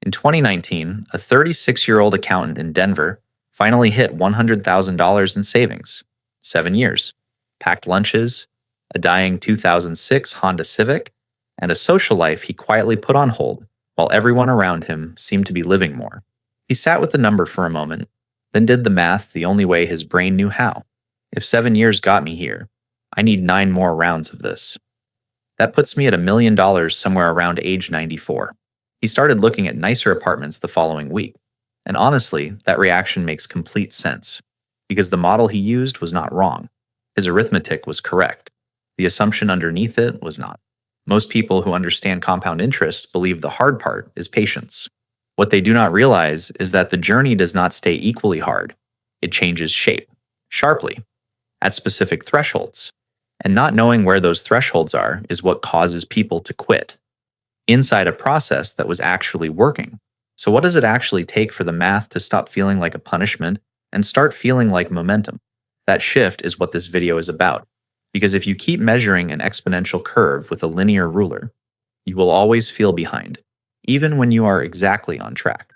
In 2019, a 36-year-old accountant in Denver finally hit $100,000 in savings. 7 years, packed lunches, a dying 2006 Honda Civic, and a social life he quietly put on hold while everyone around him seemed to be living more. He sat with the number for a moment, then did the math the only way his brain knew how. If 7 years got me here, I need 9 more rounds of this. That puts me at $1 million somewhere around age 94. He started looking at nicer apartments the following week. And honestly, that reaction makes complete sense, because the model he used was not wrong. His arithmetic was correct. The assumption underneath it was not. Most people who understand compound interest believe the hard part is patience. What they do not realize is that the journey does not stay equally hard. It changes shape, sharply, at specific thresholds. And not knowing where those thresholds are is what causes people to quit inside a process that was actually working. So what does it actually take for the math to stop feeling like a punishment and start feeling like momentum? That shift is what this video is about. Because if you keep measuring an exponential curve with a linear ruler, you will always feel behind, even when you are exactly on track.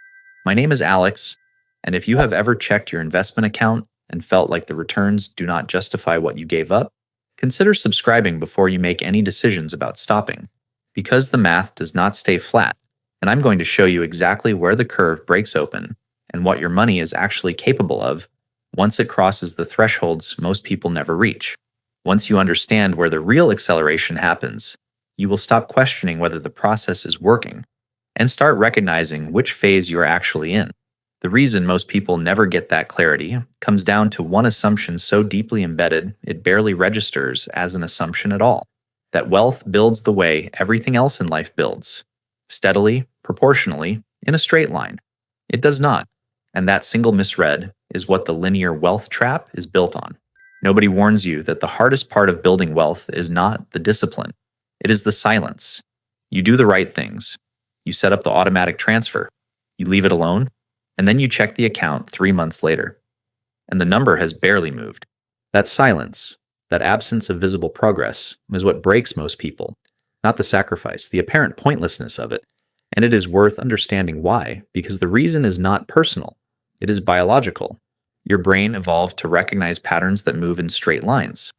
My name is Alex, and if you have ever checked your investment account and felt like the returns do not justify what you gave up, consider subscribing before you make any decisions about stopping. Because the math does not stay flat, and I'm going to show you exactly where the curve breaks open and what your money is actually capable of once it crosses the thresholds most people never reach. Once you understand where the real acceleration happens, you will stop questioning whether the process is working and start recognizing which phase you are actually in. The reason most people never get that clarity comes down to one assumption so deeply embedded it barely registers as an assumption at all: that wealth builds the way everything else in life builds, steadily, proportionally, in a straight line. It does not, and that single misread is what the linear wealth trap is built on. Nobody warns you that the hardest part of building wealth is not the discipline. It is the silence. You do the right things. You set up the automatic transfer. You leave it alone, and then you check the account 3 months later, and the number has barely moved. That silence, that absence of visible progress, is what breaks most people, not the sacrifice, the apparent pointlessness of it. And it is worth understanding why, because the reason is not personal. It is biological. Your brain evolved to recognize patterns that move in straight lines.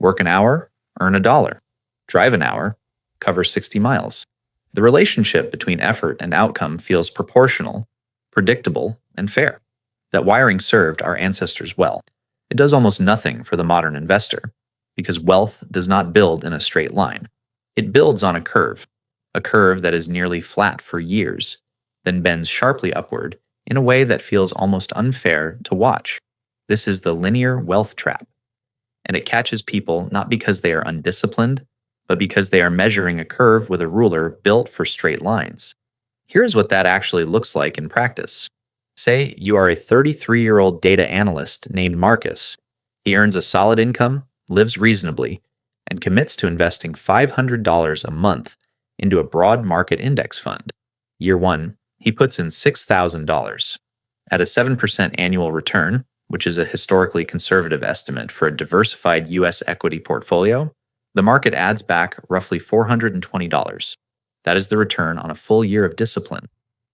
Work an hour, earn $1. Drive an hour, cover 60 miles. The relationship between effort and outcome feels proportional, predictable, and fair. That wiring served our ancestors well. It does almost nothing for the modern investor, because wealth does not build in a straight line. It builds on a curve that is nearly flat for years, then bends sharply upward in a way that feels almost unfair to watch. This is the linear wealth trap, and it catches people not because they are undisciplined, but because they are measuring a curve with a ruler built for straight lines. Here's what that actually looks like in practice. Say you are a 33-year-old data analyst named Marcus. He earns a solid income, lives reasonably, and commits to investing $500 a month into a broad market index fund. Year 1, he puts in $6,000. At a 7% annual return, which is a historically conservative estimate for a diversified U.S. equity portfolio, the market adds back roughly $420. That is the return on a full year of discipline.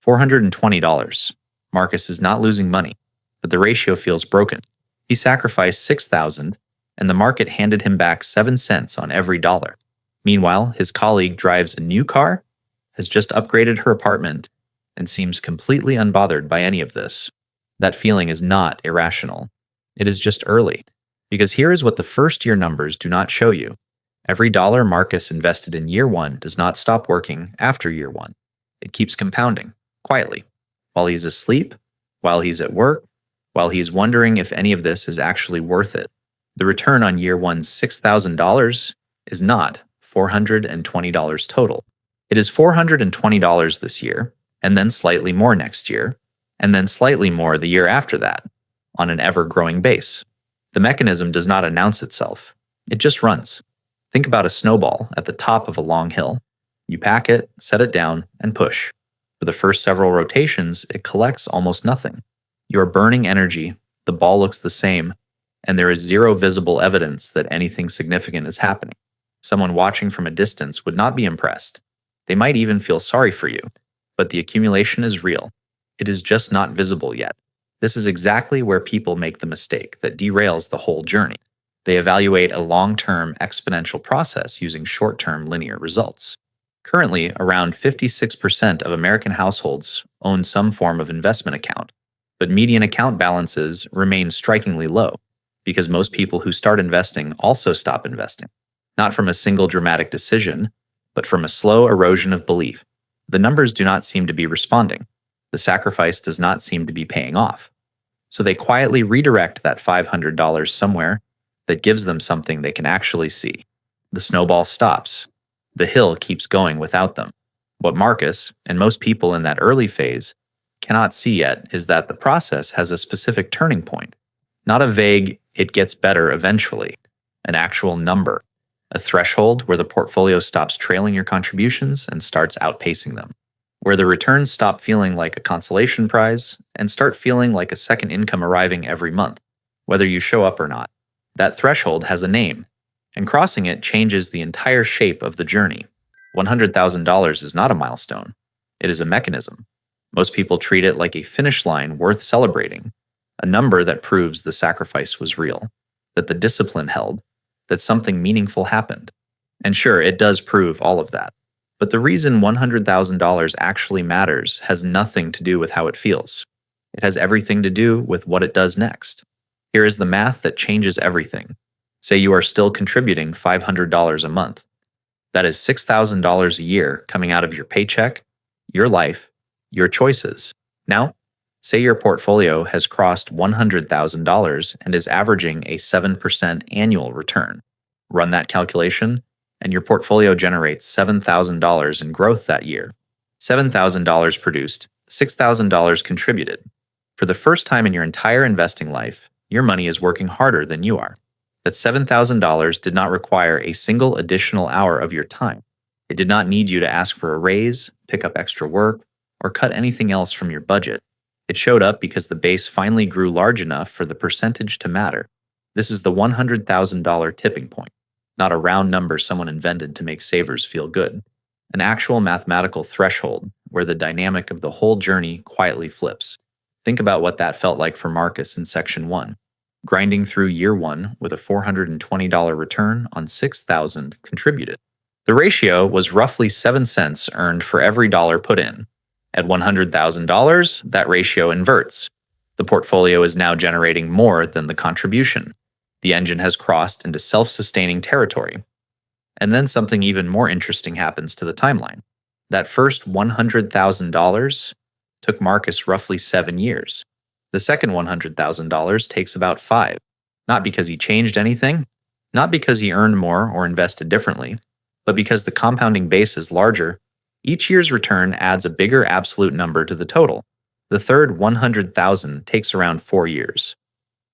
$420. Marcus is not losing money, but the ratio feels broken. He sacrificed $6,000, and the market handed him back 7 cents on every dollar. Meanwhile, his colleague drives a new car, has just upgraded her apartment, and seems completely unbothered by any of this. That feeling is not irrational. It is just early. Because here is what the first-year numbers do not show you. Every dollar Marcus invested in year 1 does not stop working after year 1. It keeps compounding, quietly, while he's asleep, while he's at work, while he's wondering if any of this is actually worth it. The return on year 1's $6,000 is not $420 total. It is $420 this year, and then slightly more next year, and then slightly more the year after that, on an ever-growing base. The mechanism does not announce itself. It just runs. Think about a snowball at the top of a long hill. You pack it, set it down, and push. For the first several rotations, it collects almost nothing. You are burning energy, the ball looks the same, and there is zero visible evidence that anything significant is happening. Someone watching from a distance would not be impressed. They might even feel sorry for you. but the accumulation is real. It is just not visible yet. This is exactly where people make the mistake that derails the whole journey. They evaluate a long-term exponential process using short-term linear results. Currently, around 56% of American households own some form of investment account, but median account balances remain strikingly low because most people who start investing also stop investing, not from a single dramatic decision, but from a slow erosion of belief. The numbers do not seem to be responding. The sacrifice does not seem to be paying off. So they quietly redirect that $500 somewhere that gives them something they can actually see. The snowball stops. The hill keeps going without them. What Marcus, and most people in that early phase, cannot see yet is that the process has a specific turning point. Not a vague, it gets better eventually. An actual number. A threshold where the portfolio stops trailing your contributions and starts outpacing them. Where the returns stop feeling like a consolation prize and start feeling like a second income arriving every month, whether you show up or not. That threshold has a name, and crossing it changes the entire shape of the journey. $100,000 is not a milestone. It is a mechanism. Most people treat it like a finish line worth celebrating, a number that proves the sacrifice was real, that the discipline held, that something meaningful happened. And sure, it does prove all of that. But the reason $100,000 actually matters has nothing to do with how it feels. It has everything to do with what it does next. Here is the math that changes everything. Say you are still contributing $500 a month. That is $6,000 a year coming out of your paycheck, your life, your choices. Now, say your portfolio has crossed $100,000 and is averaging a 7% annual return. Run that calculation, and your portfolio generates $7,000 in growth that year. $7,000 produced, $6,000 contributed. For the first time in your entire investing life, your money is working harder than you are. That $7,000 did not require a single additional hour of your time. It did not need you to ask for a raise, pick up extra work, or cut anything else from your budget. It showed up because the base finally grew large enough for the percentage to matter. This is the $100,000 tipping point, not a round number someone invented to make savers feel good. An actual mathematical threshold where the dynamic of the whole journey quietly flips. Think about what that felt like for Marcus in Section 1. Grinding through year 1 with a $420 return on $6,000 contributed. The ratio was roughly 7 cents earned for every dollar put in. At $100,000, that ratio inverts. The portfolio is now generating more than the contribution. The engine has crossed into self-sustaining territory. And then something even more interesting happens to the timeline. That first $100,000 took Marcus roughly 7 years. The second $100,000 takes about 5. Not because he changed anything, not because he earned more or invested differently, but because the compounding base is larger. Each year's return adds a bigger absolute number to the total. The third $100,000 takes around 4 years.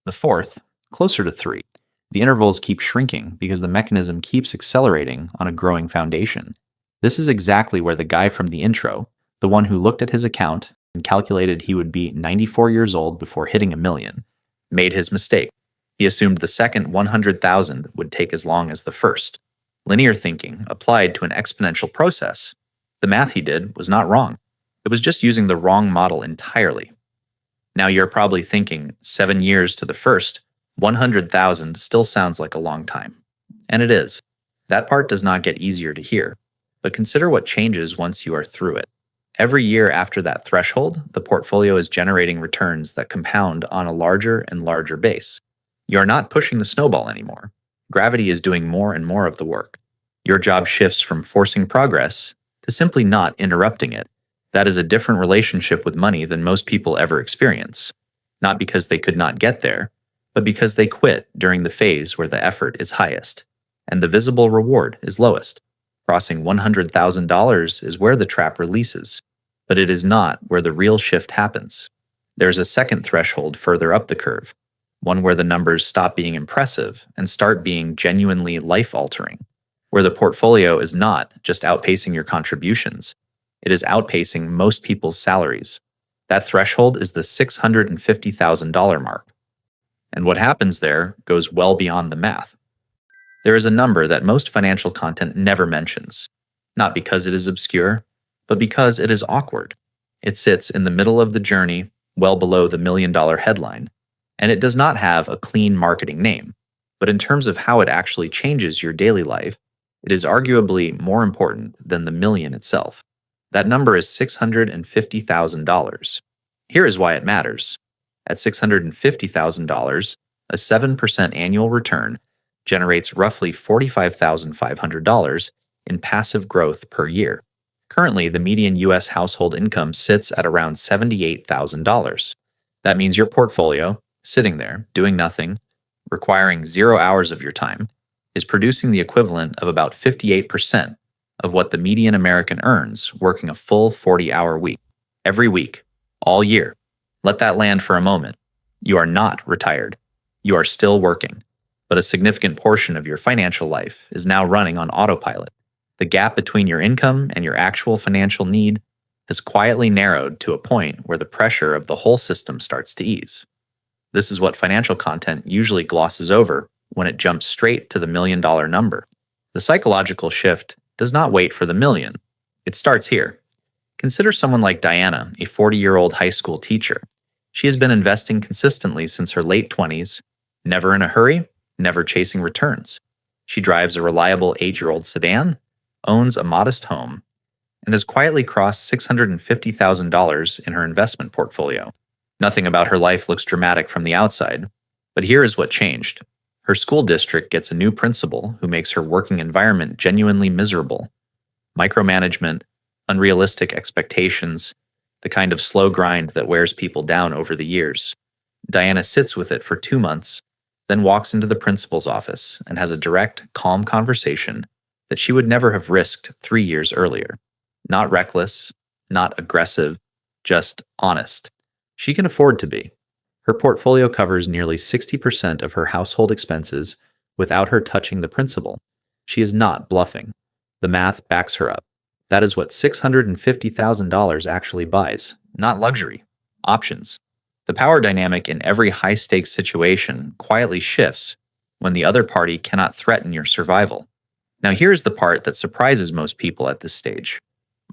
The fourth, closer to 3. The intervals keep shrinking because the mechanism keeps accelerating on a growing foundation. This is exactly where the guy from the intro, the one who looked at his account and calculated he would be 94 years old before hitting $1 million, made his mistake. He assumed the second 100,000 would take as long as the first. Linear thinking applied to an exponential process. The math he did was not wrong. It was just using the wrong model entirely. Now you're probably thinking 7 years to the first, 100,000 still sounds like a long time. And it is. That part does not get easier to hear. But consider what changes once you are through it. Every year after that threshold, the portfolio is generating returns that compound on a larger and larger base. You are not pushing the snowball anymore. Gravity is doing more and more of the work. Your job shifts from forcing progress to simply not interrupting it. That is a different relationship with money than most people ever experience. Not because they could not get there, but because they quit during the phase where the effort is highest and the visible reward is lowest. Crossing $100,000 is where the trap releases, but it is not where the real shift happens. There's a second threshold further up the curve, one where the numbers stop being impressive and start being genuinely life-altering, where the portfolio is not just outpacing your contributions, it is outpacing most people's salaries. That threshold is the $650,000 mark. And what happens there goes well beyond the math. There is a number that most financial content never mentions, not because it is obscure, but because it is awkward. It sits in the middle of the journey, well below the $1 million headline, and it does not have a clean marketing name. But in terms of how it actually changes your daily life, it is arguably more important than the million itself. That number is $650,000. Here is why it matters. At $650,000, a 7% annual return generates roughly $45,500 in passive growth per year. Currently, the median U.S. household income sits at around $78,000. That means your portfolio, sitting there, doing nothing, requiring 0 hours of your time, is producing the equivalent of about 58% of what the median American earns working a full 40-hour week, every week, all year. Let that land for a moment. You are not retired. You are still working, but a significant portion of your financial life is now running on autopilot. The gap between your income and your actual financial need has quietly narrowed to a point where the pressure of the whole system starts to ease. This is what financial content usually glosses over when it jumps straight to the $1 million number. The psychological shift does not wait for the million. It starts here. Consider someone like Diana, a 40-year-old high school teacher. She has been investing consistently since her late 20s, never in a hurry, never chasing returns. She drives a reliable 8-year-old sedan, owns a modest home, and has quietly crossed $650,000 in her investment portfolio. Nothing about her life looks dramatic from the outside, but here is what changed. Her school district gets a new principal who makes her working environment genuinely miserable. Micromanagement, unrealistic expectations, the kind of slow grind that wears people down over the years. Diana sits with it for 2 months, then walks into the principal's office and has a direct, calm conversation that she would never have risked 3 years earlier. Not reckless, not aggressive, just honest. She can afford to be. Her portfolio covers nearly 60% of her household expenses without her touching the principal. She is not bluffing. The math backs her up. That is what $650,000 actually buys, not luxury, options. The power dynamic in every high-stakes situation quietly shifts when the other party cannot threaten your survival. Now here's the part that surprises most people at this stage.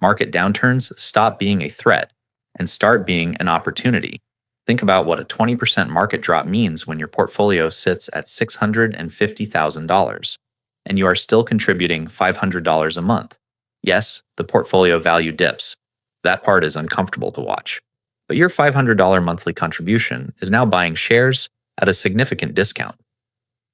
Market downturns stop being a threat and start being an opportunity. Think about what a 20% market drop means when your portfolio sits at $650,000 and you are still contributing $500 a month. Yes, the portfolio value dips. That part is uncomfortable to watch. But your $500 monthly contribution is now buying shares at a significant discount.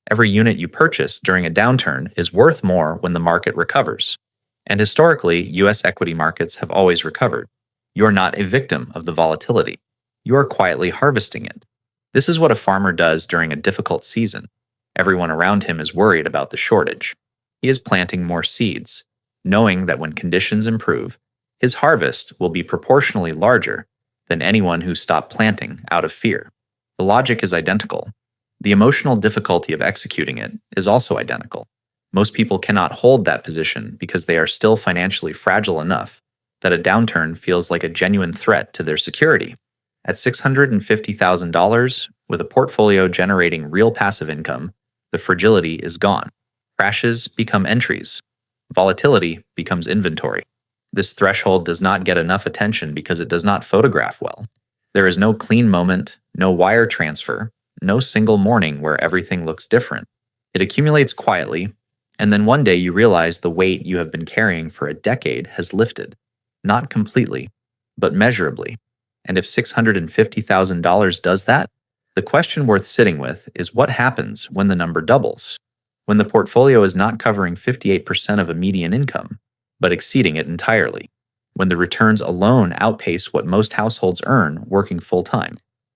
Every unit you purchase during a downturn is worth more when the market recovers. And historically, U.S. equity markets have always recovered. You are not a victim of the volatility. You are quietly harvesting it. This is what a farmer does during a difficult season. Everyone around him is worried about the shortage. He is planting more seeds, knowing that when conditions improve, his harvest will be proportionally larger than anyone who stopped planting out of fear. The logic is identical. The emotional difficulty of executing it is also identical. Most people cannot hold that position because they are still financially fragile enough that a downturn feels like a genuine threat to their security. At $650,000, with a portfolio generating real passive income, the fragility is gone. Crashes become entries. Volatility becomes inventory. This threshold does not get enough attention because it does not photograph well. There is no clean moment, no wire transfer, no single morning where everything looks different. It accumulates quietly, and then one day you realize the weight you have been carrying for a decade has lifted. Not completely, but measurably. And if $650,000 does that, the question worth sitting with is what happens when the number doubles? When the portfolio is not covering 58% of a median income, but exceeding it entirely. When the returns alone outpace what most households earn working full-time.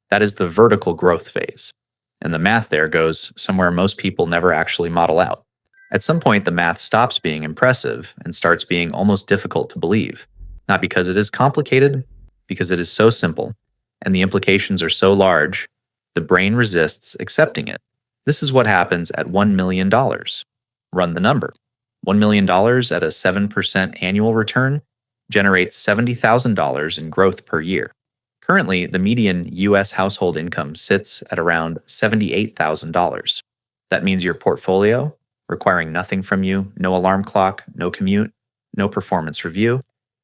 That is the vertical growth phase. And the math there goes somewhere most people never actually model out. At some point, the math stops being impressive and starts being almost difficult to believe. Not because it is complicated, because it is so simple, and the implications are so large, the brain resists accepting it. This is what happens at $1 million. Run the number. $1 million at a 7% annual return generates $70,000 in growth per year. Currently, the median U.S. household income sits at around $78,000. That means your portfolio, requiring nothing from you, no alarm clock, no commute, no performance review,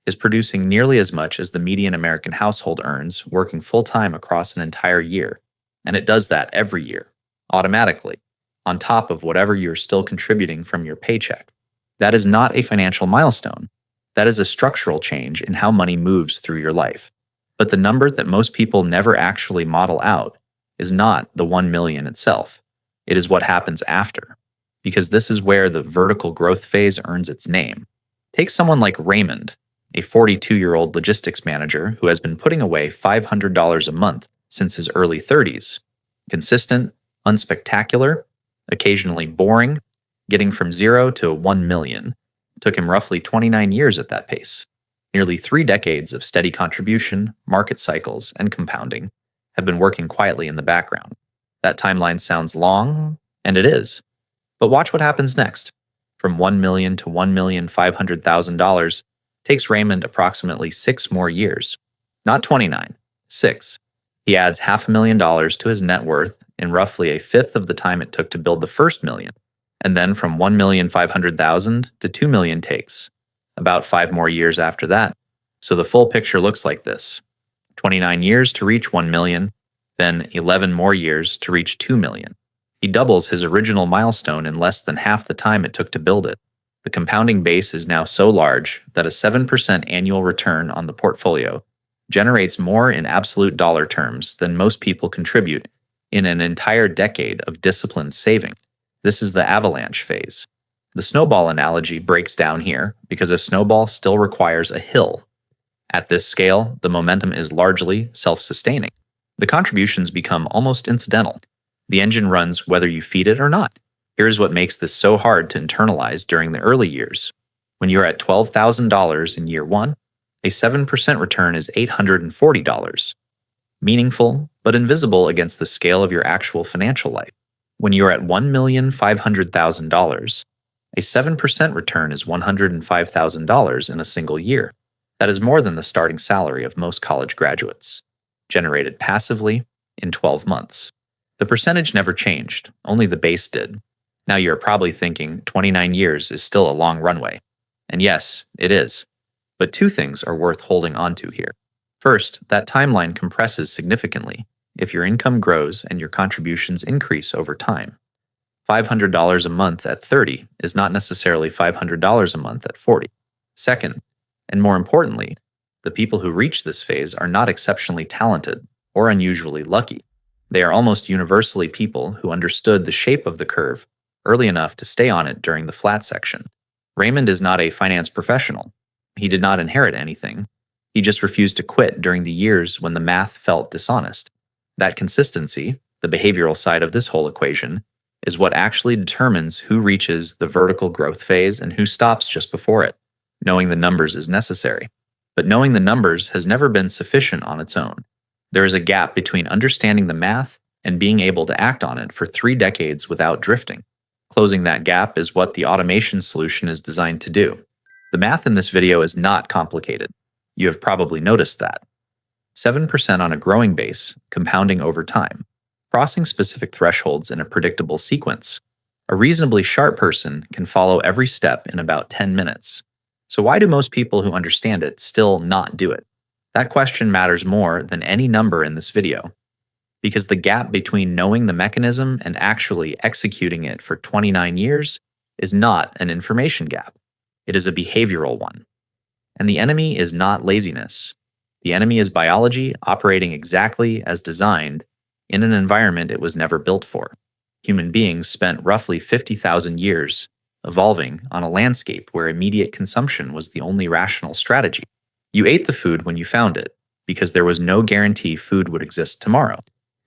is producing nearly as much as the median American household earns working full time across an entire year. And it does that every year, automatically, on top of whatever you're still contributing from your paycheck. That is not a financial milestone. That is a structural change in how money moves through your life. But the number that most people never actually model out is not the 1 million itself. It is what happens after. Because this is where the vertical growth phase earns its name. Take someone like Raymond, a 42-year-old logistics manager who has been putting away $500 a month since his early 30s. Consistent, unspectacular, occasionally boring, getting from 0 to 1 million. Took him roughly 29 years at that pace. Nearly 3 decades of steady contribution, market cycles, and compounding have been working quietly in the background. That timeline sounds long, and it is. But watch what happens next. From 1 million to $1,500,000 takes Raymond approximately 6 more years. Not 29, 6. He adds $500,000 to his net worth in roughly a fifth of the time it took to build the first million. And then from 1,500,000 to 2 million takes about 5 more years after that. So the full picture looks like this. 29 years to reach 1 million, then 11 more years to reach 2 million. He doubles his original milestone in less than half the time it took to build it. The compounding base is now so large that a 7% annual return on the portfolio generates more in absolute dollar terms than most people contribute in an entire decade of disciplined saving. This is the avalanche phase. The snowball analogy breaks down here because a snowball still requires a hill. At this scale, the momentum is largely self-sustaining. The contributions become almost incidental. The engine runs whether you feed it or not. Here's what makes this so hard to internalize during the early years. When you're at $12,000 in year 1, a 7% return is $840. Meaningful, but invisible against the scale of your actual financial life. When you're at $1,500,000, a 7% return is $105,000 in a single year. That is more than the starting salary of most college graduates, generated passively in 12 months. The percentage never changed, only the base did. Now you're probably thinking 29 years is still a long runway. And yes, it is. But 2 things are worth holding onto here. First, that timeline compresses significantly if your income grows and your contributions increase over time. $500 a month at 30 is not necessarily $500 a month at 40. Second, and more importantly, the people who reach this phase are not exceptionally talented or unusually lucky. They are almost universally people who understood the shape of the curve early enough to stay on it during the flat section. Raymond is not a finance professional. He did not inherit anything. He just refused to quit during the years when the math felt dishonest. That consistency, the behavioral side of this whole equation, is what actually determines who reaches the vertical growth phase and who stops just before it. Knowing the numbers is necessary. But knowing the numbers has never been sufficient on its own. There is a gap between understanding the math and being able to act on it for 3 decades without drifting. Closing that gap is what the automation solution is designed to do. The math in this video is not complicated. You have probably noticed that. 7% on a growing base, compounding over time, crossing specific thresholds in a predictable sequence. A reasonably sharp person can follow every step in about 10 minutes. So why do most people who understand it still not do it? That question matters more than any number in this video. Because the gap between knowing the mechanism and actually executing it for 29 years is not an information gap. It is a behavioral one. And the enemy is not laziness. The enemy is biology operating exactly as designed in an environment it was never built for. Human beings spent roughly 50,000 years evolving on a landscape where immediate consumption was the only rational strategy. You ate the food when you found it, because there was no guarantee food would exist tomorrow.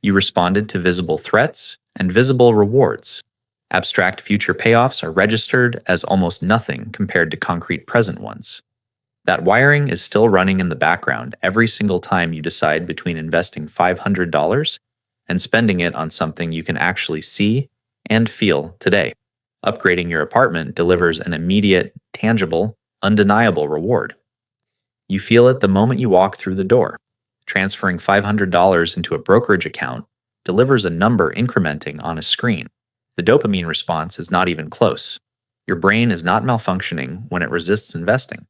You responded to visible threats and visible rewards. Abstract future payoffs are registered as almost nothing compared to concrete present ones. That wiring is still running in the background every single time you decide between investing $500 and spending it on something you can actually see and feel today. Upgrading your apartment delivers an immediate, tangible, undeniable reward. You feel it the moment you walk through the door. Transferring $500 into a brokerage account delivers a number incrementing on a screen. The dopamine response is not even close. Your brain is not malfunctioning when it resists investing.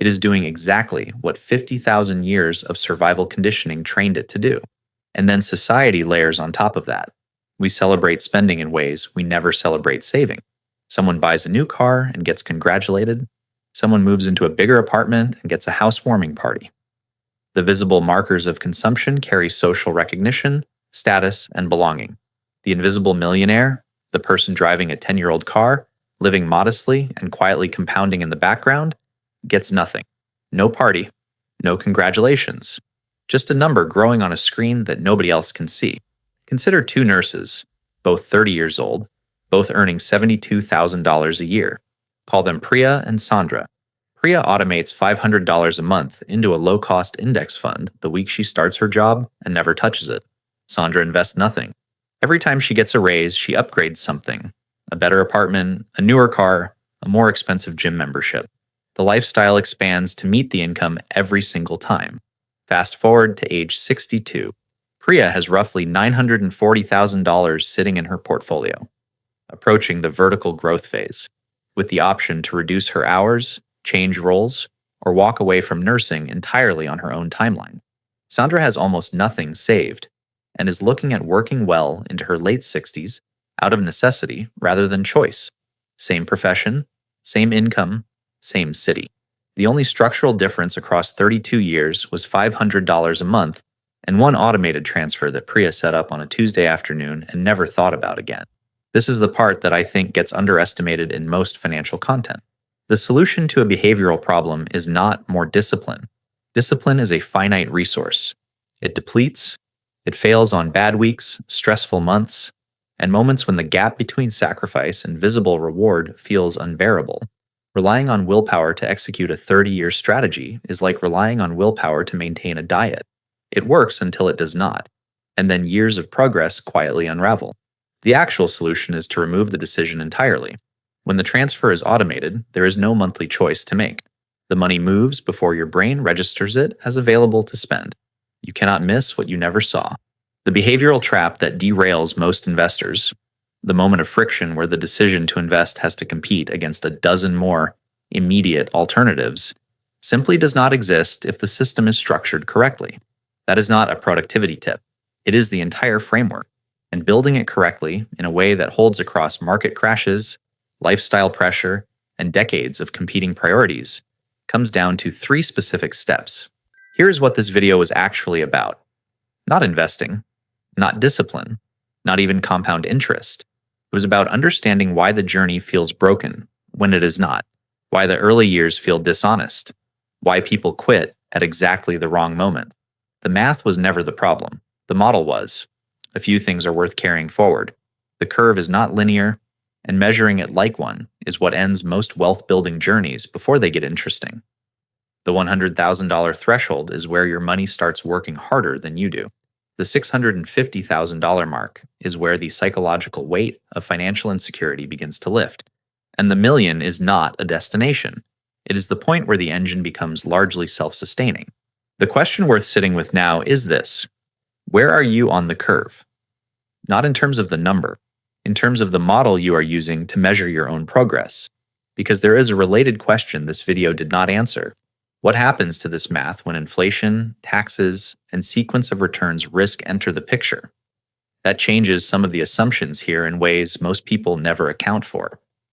It is doing exactly what 50,000 years of survival conditioning trained it to do. And then society layers on top of that. We celebrate spending in ways we never celebrate saving. Someone buys a new car and gets congratulated. Someone moves into a bigger apartment and gets a housewarming party. The visible markers of consumption carry social recognition, status, and belonging. The invisible millionaire, the person driving a 10-year-old car, living modestly and quietly compounding in the background, gets nothing. No party, no congratulations. Just a number growing on a screen that nobody else can see. Consider two nurses, both 30 years old, both earning $72,000 a year. Call them Priya and Sandra. Priya automates $500 a month into a low-cost index fund the week she starts her job and never touches it. Sandra invests nothing. Every time she gets a raise, she upgrades something. A better apartment, a newer car, a more expensive gym membership. The lifestyle expands to meet the income every single time. Fast forward to age 62. Priya has roughly $940,000 sitting in her portfolio, approaching the vertical growth phase, with the option to reduce her hours, change roles, or walk away from nursing entirely on her own timeline. Sandra has almost nothing saved and is looking at working well into her late 60s out of necessity rather than choice. Same profession, same income, same city. The only structural difference across 32 years was $500 a month and one automated transfer that Priya set up on a Tuesday afternoon and never thought about again. This is the part that I think gets underestimated in most financial content. The solution to a behavioral problem is not more discipline. Discipline is a finite resource. It depletes, it fails on bad weeks, stressful months, and moments when the gap between sacrifice and visible reward feels unbearable. Relying on willpower to execute a 30-year strategy is like relying on willpower to maintain a diet. It works until it does not, and then years of progress quietly unravel. The actual solution is to remove the decision entirely. When the transfer is automated, there is no monthly choice to make. The money moves before your brain registers it as available to spend. You cannot miss what you never saw. The behavioral trap that derails most investors, the moment of friction where the decision to invest has to compete against a dozen more immediate alternatives, simply does not exist if the system is structured correctly. That is not a productivity tip. It is the entire framework. And building it correctly in a way that holds across market crashes, lifestyle pressure, and decades of competing priorities comes down to 3 specific steps. Here's what this video was actually about. Not investing, not discipline, not even compound interest. It was about understanding why the journey feels broken when it is not, why the early years feel dishonest, why people quit at exactly the wrong moment. The math was never the problem. The model was. A few things are worth carrying forward. The curve is not linear, and measuring it like one is what ends most wealth-building journeys before they get interesting. The $100,000 threshold is where your money starts working harder than you do. The $650,000 mark is where the psychological weight of financial insecurity begins to lift. And the million is not a destination. It is the point where the engine becomes largely self-sustaining. The question worth sitting with now is this: where are you on the curve? Not in terms of the number, in terms of the model you are using to measure your own progress. Because there is a related question this video did not answer. What happens to this math when inflation, taxes, and sequence of returns risk enter the picture? That changes some of the assumptions here in ways most people never account for.